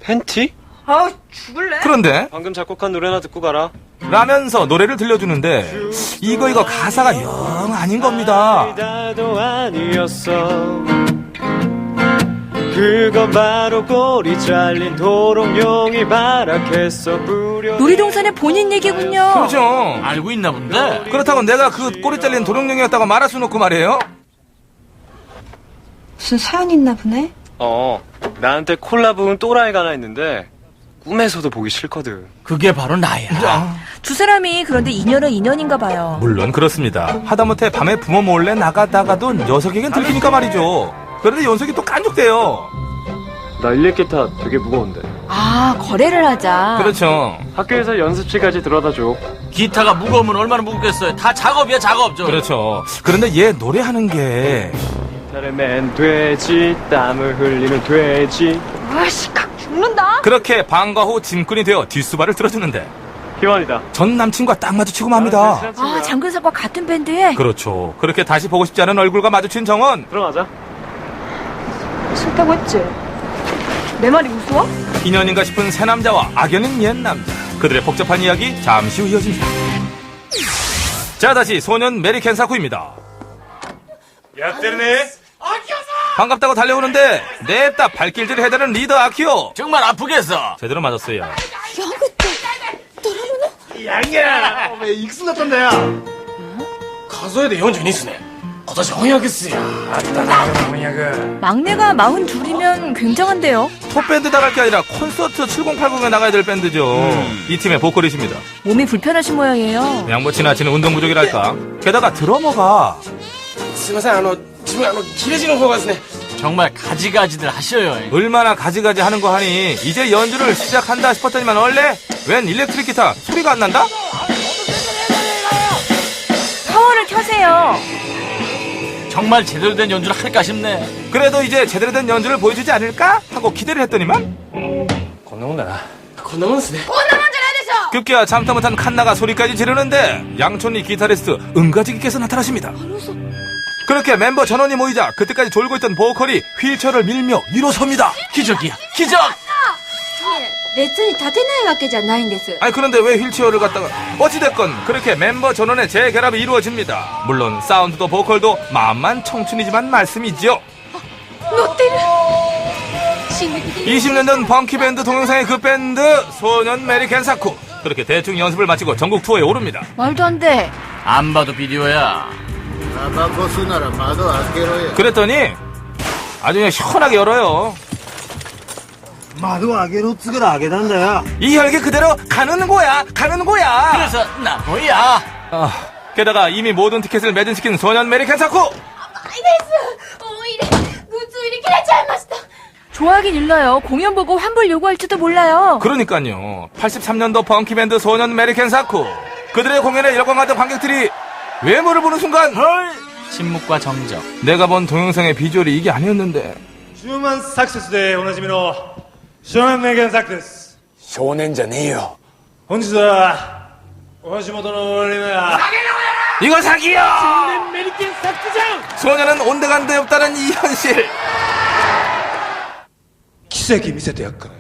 팬티? 아우, 죽을래? 그런데 방금 작곡한 노래나 듣고 가라. 라면서 노래를 들려주는데 이거 가사가 영 아닌 겁니다. 나도 아니었어. 그건 바로 꼬리 잘린 도롱뇽이 발악했어. 놀이동산의 본인 얘기군요. 그렇죠. 알고 있나 본데. 그렇다고 내가 그 꼬리 잘린 도롱뇽이었다고 말할 수는 없고 말이에요. 무슨 사연 있나 보네? 나한테 콜라 부은 또라이가 하나 있는데 꿈에서도 보기 싫거든. 그게 바로 나야. 두 사람이 그런데 인연은 인연인가 봐요. 물론 그렇습니다. 하다못해 밤에 부모 몰래 나가다가도 녀석에겐 들키니까 말이죠. 그런데 연석이 또 깐족대요. 나 일렉 기타 되게 무거운데. 아, 거래를 하자. 그렇죠. 학교에서 연습실까지 들어다 줘. 기타가 무거우면 얼마나 무겁겠어요. 다 작업이야, 작업. 그렇죠. 그런데 얘 노래하는 게 기타를 맨 돼지, 땀을 흘리는 돼지. 아씨, 각 죽는다. 그렇게 방과 후 짐꾼이 되어 뒷수발을 들어주는데 희원이다. 전 남친과 딱 마주치고 맙니다. 아, 장근석과 같은 밴드에. 그렇죠. 그렇게 다시 보고 싶지 않은 얼굴과 마주친 정원. 들어가자. 싫다고 했지? 내 말이 무서워? 인연인가 싶은 새 남자와 악연인 옛 남자. 그들의 복잡한 이야기 잠시 후 이어집니다. 자, 다시 소년 메리켄 사쿠입니다. 야때르네. 반갑다고 달려오는데 냅다 발길질을 해대는 리더 아키오. 정말 아프겠어. 제대로 맞았어요. 양이야. 왜 익숙했던데야? 가서야 돼. 42っすね. 今年翻訳っすよ.翻訳. 막내가 42이면 굉장한데요. 톱밴드 나갈 게 아니라 콘서트 7080에 나가야 될 밴드죠. 이 팀의 보컬이십니다. 몸이 불편하신 모양이에요. 그냥 뭐 지나치는 운동 부족이랄까. 게다가 드러머가 すいません、自分切れ字の方がですね. 정말 가지가지들 하셔요. 얼마나 가지가지 하는 거 하니 이제 연주를 시작한다 싶었더니만 원래 웬 일렉트릭 기타 소리가 안 난다? 파워를 켜세요. 정말 제대로 된 연주를 할까 싶네. 그래도 이제 제대로 된 연주를 보여주지 않을까? 하고 기대를 했더니만 こんなもんだな. こんなもんっすね. 급기야 잠도 못한 칸나가 소리까지 지르는데 양촌리 기타리스트 은가지기께서 나타나십니다. 그렇게 멤버 전원이 모이자 그때까지 졸고 있던 보컬이 휠체어를 밀며 일어섭니다. 기적이야, 기적! 別に立てないわけじゃないんです。 아니 그런데 왜 휠체어를 갖다가 어찌됐건 그렇게 멤버 전원의 재결합이 이루어집니다. 물론 사운드도 보컬도 마음만 청춘이지만 말씀이지요. 乗ってる。 20년 전 펑키밴드 동영상의 그 밴드 소년 메리켄 사쿠. 그렇게 대충 연습을 마치고 전국 투어에 오릅니다. 말도 안 돼. 안 봐도 비디오야. 그랬더니 아주 그냥 시원하게 열어요. 이 혈기 그대로 가는 거야. 그래서 나 뭐야? 게다가 이미 모든 티켓을 매진시킨 소년 메리켄 사쿠. 좋아하긴 일러요. 공연 보고 환불 요구할지도 몰라요. 그러니까요. 83년도 펑키밴드 소년 메리켄 사쿠. 그들의 공연에 열광하던 관객들이 외모를 보는 순간 헐! 침묵과 정적. 내가 본 동영상의 비주얼이 이게 아니었는데. 10万サクセスでおなじみの少年メリケンサックです。少年じゃねえよ。本日はお橋本のリナ 이거 사기야! 少年メリケンサックじゃん. 소년은 온데간데 없다는 이 현실. 기세기 미세대 약간요.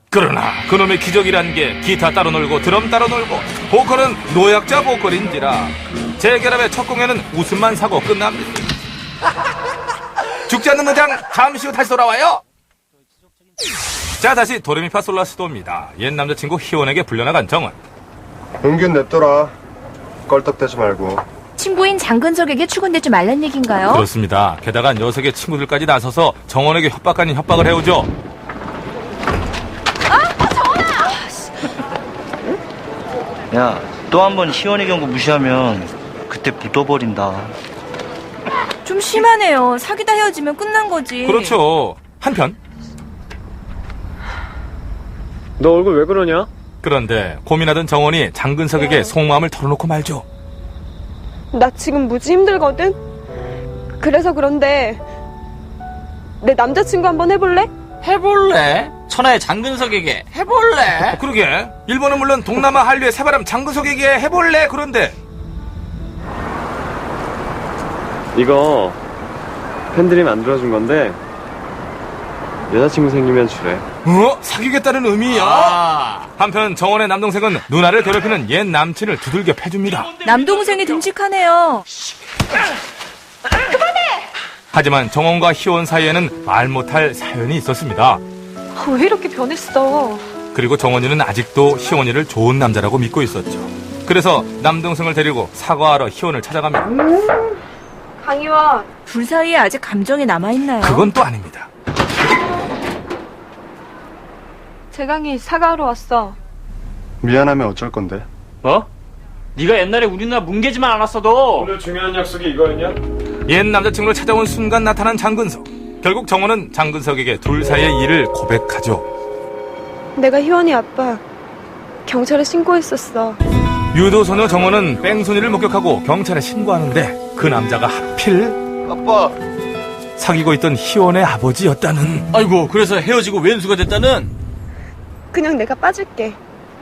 그러나 그놈의 기적이란 게 기타 따로 놀고 드럼 따로 놀고 보컬은 노약자 보컬인지라 재결합의 첫 공연은 웃음만 사고 끝납니다. 죽지 않는 의장 잠시 후 다시 돌아와요. 자, 다시 도레미파솔라시도입니다. 옛 남자친구 희원에게 불려나간 정원. 은근 냅둬라. 껄떡대지 말고. 친구인 장근석에게 추근대지 말란 얘긴가요? 그렇습니다. 게다가 녀석의 친구들까지 나서서 정원에게 협박 아닌 협박을 해오죠. 야, 또 한 번 희원의 경고 무시하면 그때 묻어버린다. 좀 심하네요. 사귀다 헤어지면 끝난 거지. 그렇죠. 한편 너 얼굴 왜 그러냐? 그런데 고민하던 정원이 장근석에게 속마음을 털어놓고 말죠. 나 지금 무지 힘들거든? 그래서 그런데 내 남자친구 한번 해볼래? 해볼래? 천하의 장근석에게 해볼래? 그러게. 일본은 물론 동남아 한류의 새바람 장근석에게 해볼래? 그런데 이거 팬들이 만들어준 건데 여자친구 생기면 주래. 사귀겠다는 의미야. 한편 정원의 남동생은 누나를 괴롭히는 옛 남친을 두들겨 패줍니다. 남동생이 듬직하네요. 하지만 정원과 희원 사이에는 말 못할 사연이 있었습니다. 왜 이렇게 변했어? 그리고 정원이는 아직도 희원이를 좋은 남자라고 믿고 있었죠. 그래서 남동생을 데리고 사과하러 희원을 찾아갑니다. 강희원. 둘 사이에 아직 감정이 남아있나요? 그건 또 아닙니다. 재강이 사과하러 왔어. 미안하면 어쩔 건데? 뭐? 네가 옛날에 우리 누나 뭉개지만 않았어도 오늘 중요한 약속이 이거였냐? 옛 남자친구를 찾아온 순간 나타난 장근석. 결국 정원은 장근석에게 둘 사이의 일을 고백하죠. 내가 희원이 아빠 경찰에 신고했었어. 유도소녀 정원은 뺑소니를 목격하고 경찰에 신고하는데 그 남자가 하필 아빠 사귀고 있던 희원의 아버지였다는. 아이고, 그래서 헤어지고 왼수가 됐다는? 그냥 내가 빠질게.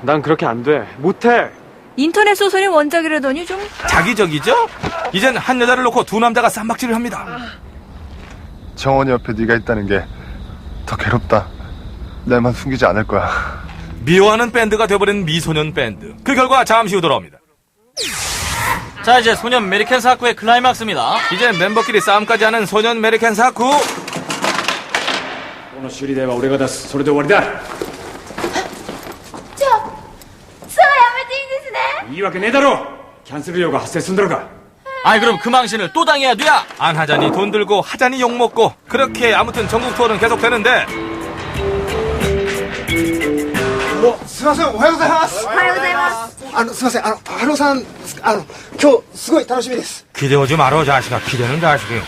난 그렇게 안 돼. 못해. 인터넷 소설이 원작이라더니 좀 자기적이죠? 이젠 한 여자를 놓고 두 남자가 쌈박질을 합니다. 정원이 옆에 네가 있다는 게 더 괴롭다. 내만 숨기지 않을 거야. 미워하는 밴드가 돼버린 미소년 밴드. 그 결과 잠시 후 돌아옵니다. 자, 이제 소년 메리켄 사쿠의 클라이막스입니다. 이제 멤버끼리 싸움까지 하는 소년 메리켄 사쿠. この修理代は俺が出す。それで終わりだ。そうやめていいんですね。いいわけねえだろ。キャンセル料が発生すんだろか。 아이, 그럼 그 망신을 또 당해야 돼. 안 하자니 돈 들고 하자니 욕 먹고 그렇게 아무튼 전국 투어는 계속되는데. すいません、おはようございます。おはようございます。すいません、ハロさん、今日すごい楽しみです。 기대오지 마라 자식아. 기대는 자식이요.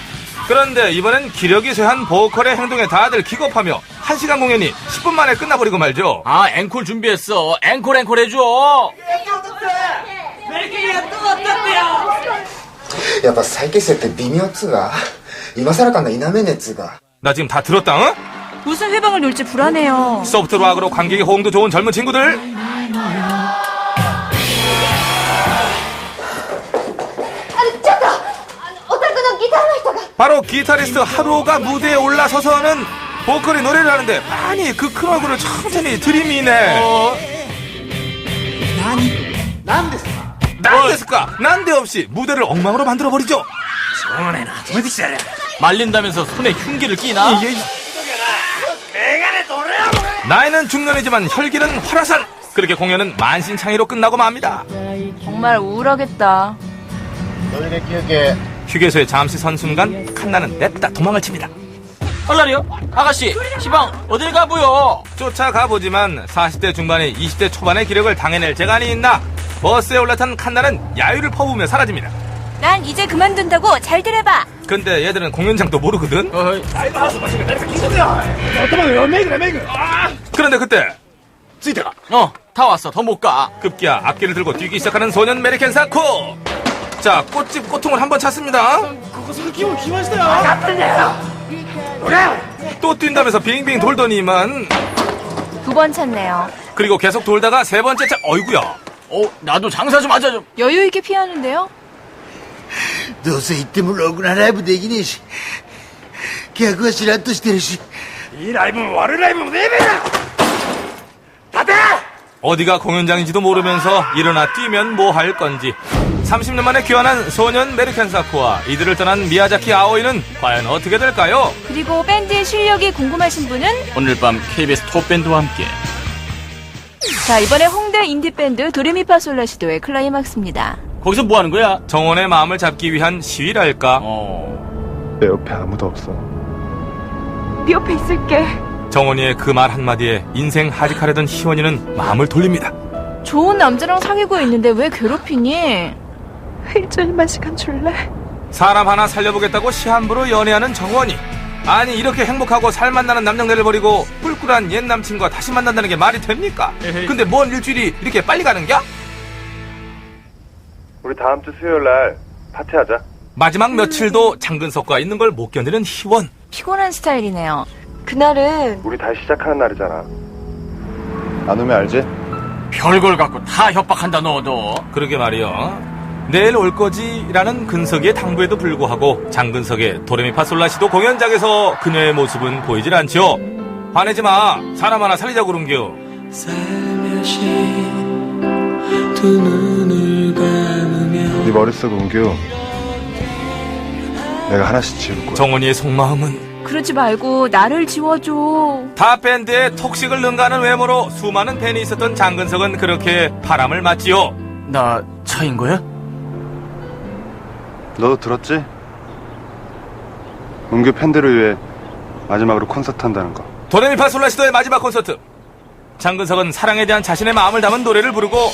그런데 이번엔 기력이 쇠한 보컬의 행동에 다들 기겁하며 1시간 공연이 10분 만에 끝나버리고 말죠. 아, 앵콜 준비했어. 앵콜 해줘. やっぱ再結成って微妙っつうが、今更感が否めねえっつうが。 나 지금 다 들었다, 응? 무슨 회방을 놓을지 불안해요. 소프트 락으로 관객의 호응도 좋은 젊은 친구들. 바로 기타리스트 하루가 무대에 올라서서는 보컬이 노래를 하는데 아니 그 큰 얼굴을 천천히 들이미네. 난데스까? 난데없이 무대를 엉망으로 만들어버리죠. 말린다면서 손에 흉기를 끼나? 나이는 중년이지만 혈기는 활화산. 그렇게 공연은 만신창이로 끝나고 맙니다. 정말 우울하겠다. 휴게소에 잠시 선 순간 칸나는 냅다 도망을 칩니다. 얼라리요? 아가씨, 시방 어딜 가보요? 쫓아가보지만 40대 중반에 20대 초반의 기력을 당해낼 재간이 있나? 버스에 올라탄 칸나는 야유를 퍼부으며 사라집니다. 난 이제 그만둔다고. 잘 들어봐. 근데 얘들은 공연장도 모르거든? 그런데 그때 다 왔어. 더 못 가. 급기야 악기를 들고 뛰기 시작하는 소년 메리켄 사쿠. 자, 꽃집 꼬통을 한번 찾습니다. 또 뛴다면서 빙빙 돌더니만 두 번 찾네요. 그리고 계속 돌다가 세 번째 어이구야. 나도 장사 좀 하자 좀. 여유 있게 피하는데요. どうせ行ってもろくなライブできねえし客はしらっとしてるしいいライブも悪いライブもねえべ立て 어디가 공연장인지도 모르면서 일어나 뛰면 뭐 할 건지. 30년 만에 귀환한 소년 메리켄 사쿠와 이들을 떠난 미야자키 아오이는 과연 어떻게 될까요? 그리고 밴드의 실력이 궁금하신 분은 오늘 밤 KBS 톱밴드와 함께. 자, 이번에 홍대 인디밴드 도레미파솔라시도의 클라이막스입니다. 거기서 뭐 하는 거야? 정원의 마음을 잡기 위한 시위랄까? 내 옆에 아무도 없어. 네 옆에 있을게. 정원이의 그 말 한마디에 인생 하직하려던 희원이는 마음을 돌립니다. 좋은 남자랑 사귀고 있는데 왜 괴롭히니? 일주일만 시간 줄래? 사람 하나 살려보겠다고 시한부로 연애하는 정원이. 아니 이렇게 행복하고 살맛나는 남녀네를 버리고 꿀꿀한 옛 남친과 다시 만난다는 게 말이 됩니까? 근데 뭔 일주일이 이렇게 빨리 가는겨? 우리 다음 주 수요일 날 파티하자. 마지막 며칠도 장근석과 있는 걸 못 견디는 희원. 피곤한 스타일이네요. 그날은 우리 다시 시작하는 날이잖아. 안 오면 알지? 별걸 갖고 다 협박한다 너도. 그러게 말이여. 내일 올 거지라는 근석의 당부에도 불구하고 장근석의 도레미파솔라시도 공연장에서 그녀의 모습은 보이질 않죠. 화내지 마. 사람 하나 살리자고 그런겨. 네 머릿속 옮겨. 내가 하나씩 지울 거야. 정원이의 속마음은 그러지 말고 나를 지워줘. 타 밴드에 톡식을 능가하는 외모로 수많은 팬이 있었던 장근석은 그렇게 바람을 맞지요. 나 차인 거야? 너도 들었지? 은규 팬들을 위해 마지막으로 콘서트 한다는 거. 도레미파솔라시도의 마지막 콘서트. 장근석은 사랑에 대한 자신의 마음을 담은 노래를 부르고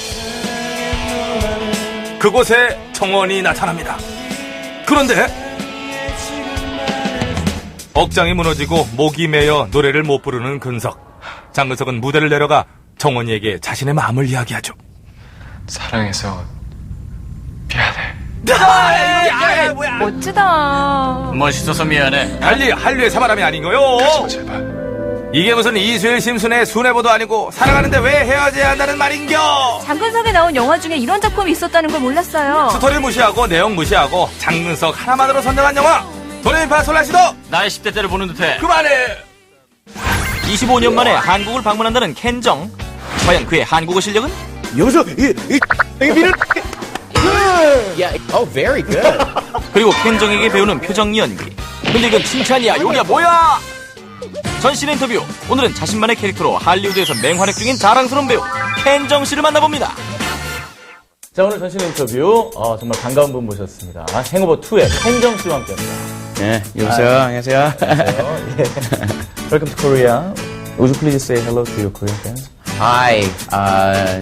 그곳에 정원이 나타납니다. 그런데 억장이 무너지고 목이 메여 노래를 못 부르는 근석. 장근석은 무대를 내려가 정원이에게 자신의 마음을 이야기하죠. 사랑해서 미안해. 뭐야. 멋지다. 멋있어서 미안해. 달리 한류의 사바람이 아닌거요. 제발. 이게 무슨 이수일 심순의 순애보도 아니고 사랑하는데 왜 헤어져야 한다는 말인겨. 장근석에 나온 영화 중에 이런 작품이 있었다는 걸 몰랐어요. 스토리 무시하고 내용 무시하고 장근석 하나만으로 선정한 영화 도레미파솔라시도. 나의 10대 때를 보는 듯해. 그만해. 25년 만에 한국을 방문한다는 켄정. 과연 그의 한국어 실력은? 여기서 미를 very good. 그리고 켄정에게 배우는 표정 연기. 근데 이건 칭찬이야 용이야 뭐야. 전신 인터뷰. 오늘은 자신만의 캐릭터로 할리우드에서 맹활약 중인 자랑스러운 배우 켄정 씨를 만나봅니다. 자, 오늘 전신 인터뷰 정말 반가운 분 모셨습니다. 행오버 2의 켄정 씨와 함께합니다. 네, 여보세요. 안녕하세요. Welcome to Korea. Would you please say hello to your Korean fans? Hi,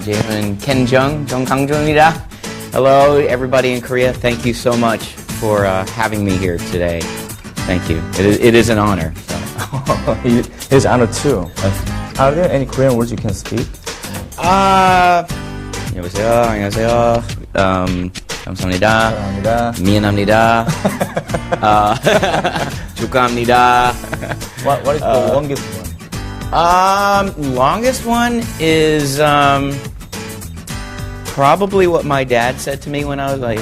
제 이름은 켄정, 정강정입니다. Hello, everybody in Korea. Thank you so much for having me here today. Thank you. It is an honor. It is an honor too. Are there any Korean words you can speak? 여보세요. 안녕하세요. 감사합니다. 사랑합니다. 미안합니다. 축하합니다. What is the longest one? Longest one is probably what my dad said to me when I was like,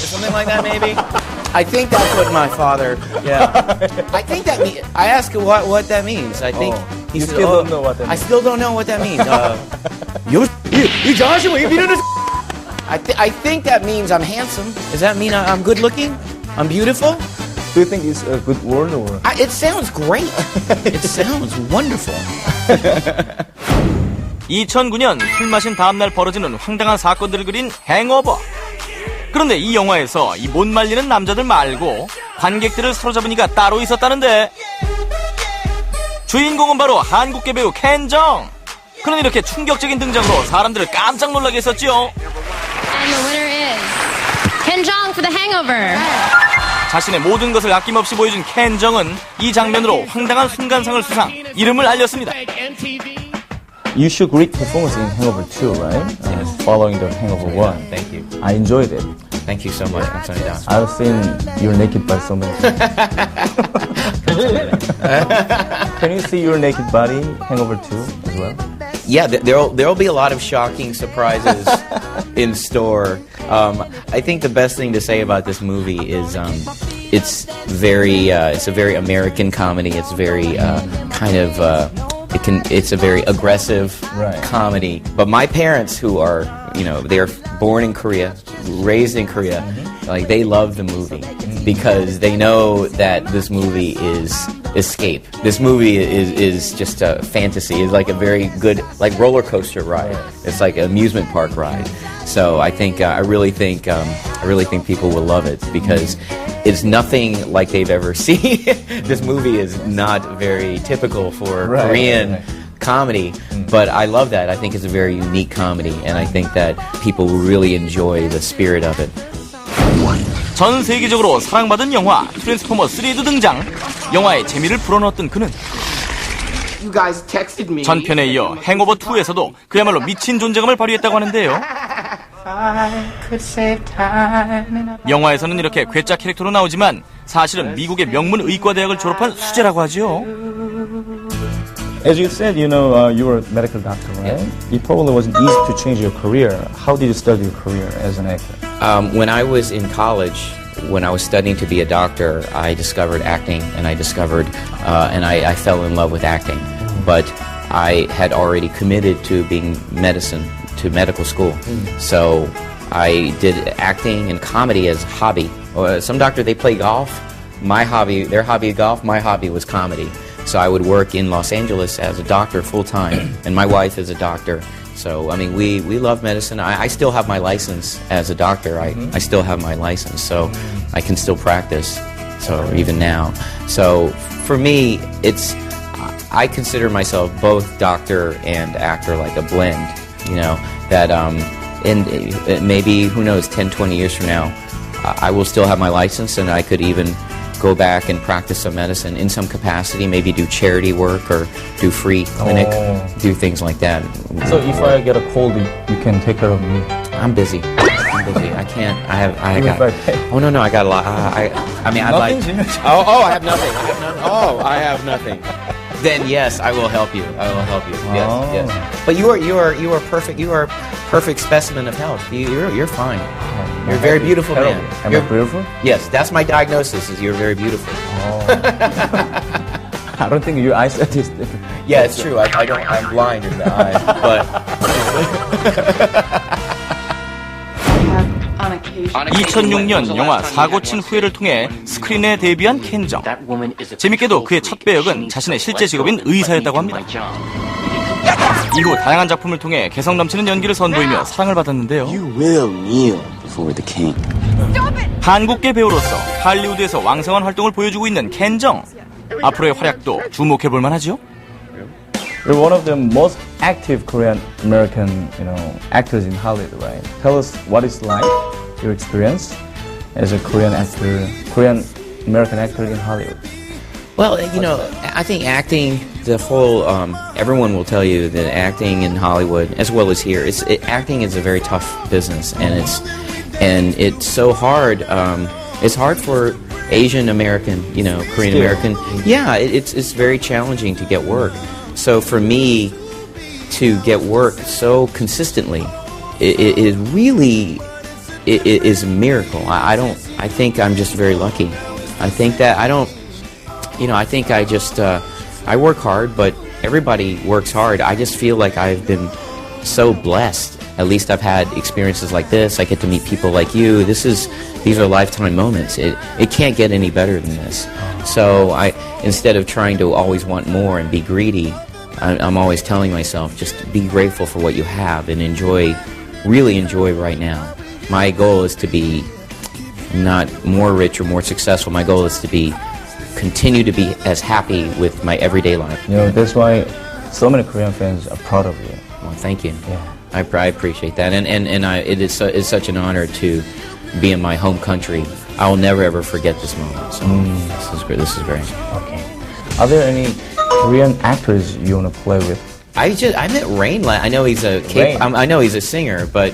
something like that maybe. I think that's what my father. Yeah, I think that. I asked what that means. I think he you said, still don't know what that means. I still don't know what that means. I think that means I'm handsome. Does that mean I'm good looking? I'm beautiful? Do you think it's a good word or? It sounds great. It sounds wonderful. 2009년 술 마신 다음날 벌어지는 황당한 사건들을 그린 행오버. 그런데 이 영화에서 이 못 말리는 남자들 말고 관객들을 사로잡은 이가 따로 있었다는데 주인공은 바로 한국계 배우 켄정. 그는 이렇게 충격적인 등장으로 사람들을 깜짝 놀라게 했었지요. And the winner is Kenjong for the Hangover. 자신의 모든 것을 아낌없이 보여준 켄정은 이 장면으로 황당한 순간상을 수상, 이름을 알렸습니다. You should great performance in Hangover 2, right? Following the Hangover 1. Thank you. I enjoyed it. Thank you so much. 감사합니다. I've seen your naked body so many times. Can you see your naked body Hangover 2 as well? Yeah, there'll be a lot of shocking surprises in store. I think the best thing to say about this movie is it's a very American comedy. It's very it's a very aggressive comedy. But my parents, who are they're born in Korea, raised in Korea, like they love the movie because they know that this movie is escape. This movie is just a fantasy. It's like a very good roller coaster ride. It's like an amusement park ride. So I really think people will love it because it's nothing like they've ever seen. This movie is not very typical for Korean comedy, but I love that. I think it's a very unique comedy, and I think that people will really enjoy the spirit of it. 전 세계적으로 사랑받은 영화 트랜스포머 3에도 등장. 영화의 재미를 불어넣었던 그는 전편에 이어 행오버 2에서도 그야말로 미친 존재감을 발휘했다고 하는데요. 영화에서는 이렇게 괴짜 캐릭터로 나오지만 사실은 미국의 명문 의과대학을 졸업한 수재라고 하죠. As you said, you were a medical doctor, right? It probably wasn't easy to change your career. How did you start your career as an actor? When I was in college, when I was studying to be a doctor, I discovered acting, and I discovered, and I fell in love with acting. But I had already committed to being to medical school. So I did acting and comedy as a hobby. Some doctors, they play golf. Their hobby is golf, my hobby was comedy. So I would work in Los Angeles as a doctor full time, and my wife is a doctor. So, I mean, we love medicine. I still have my license as a doctor. I still have my license, so I can still practice, so even now. So for me, I consider myself both doctor and actor, like a blend, that and maybe, who knows, 10, 20 years from now, I will still have my license, and I could even go back and practice some medicine in some capacity, maybe do charity work or do free clinic, do things like that. So if I get a cold, you can take care of me? I'm busy. I can't. I got. Oh no, I got a lot. I'd like. I have nothing. I have nothing. Then yes, I will help you. Yes. But you are perfect. You are a perfect specimen of health. You're fine. You're a very beautiful man. Am I beautiful? Yes, that's my diagnosis. Is you're very beautiful. I don't think your eyesight is different. Yeah, it's true. I'm blind in the eye, but. 2006년 영화 사고 친 후회를 통해 스크린에 데뷔한 켄정. 재밌게도 그의 첫 배역은 자신의 실제 직업인 의사였다고 합니다. 이후 다양한 작품을 통해 개성 넘치는 연기를 선보이며 사랑을 받았는데요. 한국계 배우로서 할리우드에서 왕성한 활동을 보여주고 있는 켄정. 앞으로의 활약도 주목해볼 만하죠. You're one of the most active Korean American, actors in Hollywood, right? Tell us what it's like, your experience as a Korean American actor in Hollywood. Well, I think acting, the whole, everyone will tell you that acting in Hollywood, as well as here, acting is a very tough business, and it's so hard. It's hard for Asian American, Korean American. Yeah, it's very challenging to get work. So for me to get work so consistently, it really is a miracle. I think I'm just very lucky. I think that I work hard, but everybody works hard. I just feel like I've been so blessed. At least I've had experiences like this. I get to meet people like you. These are lifetime moments. It can't get any better than this. So instead of trying to always want more and be greedy, I'm always telling myself, just be grateful for what you have and really enjoy right now. My goal is to be not more rich or more successful. My goal is to continue to be as happy with my everyday life. That's why so many Korean fans are proud of you. Well, thank you. Yeah. I appreciate that, and it's such an honor to be in my home country. I will never ever forget this moment. So this is very. Okay. Are there any Korean actors you want to play with? I met Rain. I know he's I know he's a singer, but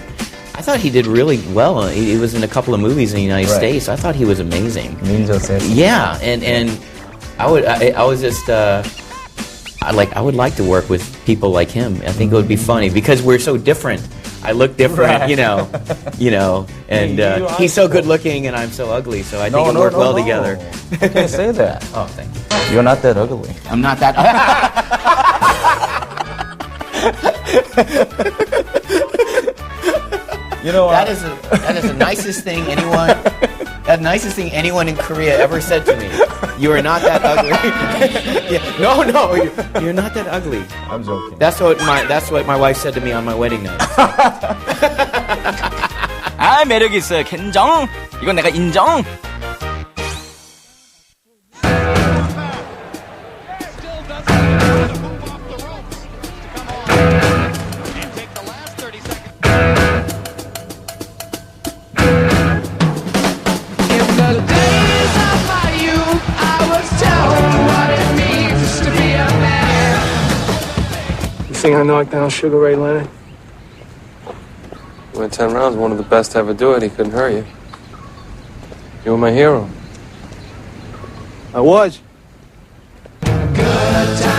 I thought he did really well. He was in a couple of movies in the United States. I thought he was amazing. Yeah, and I was just. I would like to work with people like him. I think it would be funny because we're so different. I look different, and he's so good looking and I'm so ugly, so I think it'll work well together. You can't say that. Oh, thank you. You're not that ugly. I'm not that That is the nicest thing anyone in Korea ever said to me. You are not that ugly. No, you're not that ugly. I'm joking. That's what my wife said to me on my wedding night. 매력 있어요, 켄정. 이건 내가 인정. think I knocked down Sugar Ray Leonard? You went 10 rounds, one of the best to ever do it. He couldn't hurt you. You were my hero. I was. Good time.